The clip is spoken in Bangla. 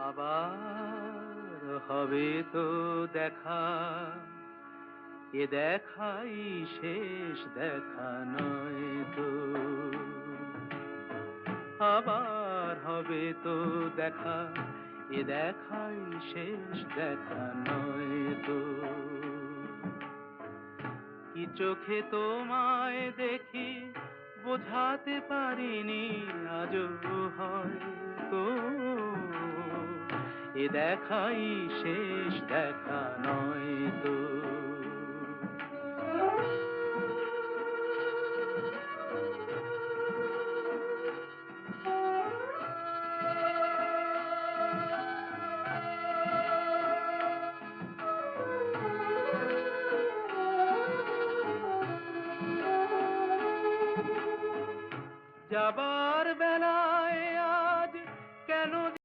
আবার হবে তো দেখা, এ দেখাই শেষ দেখা নয় তো। আবার হবে তো দেখা, এ দেখাই শেষ দেখা নয় তো। কি চোখে তোমায় দেখি বোঝাতে পারিনি আজও হয়তো, এ দেখাই শেষ দেখা নয় তো। যাবার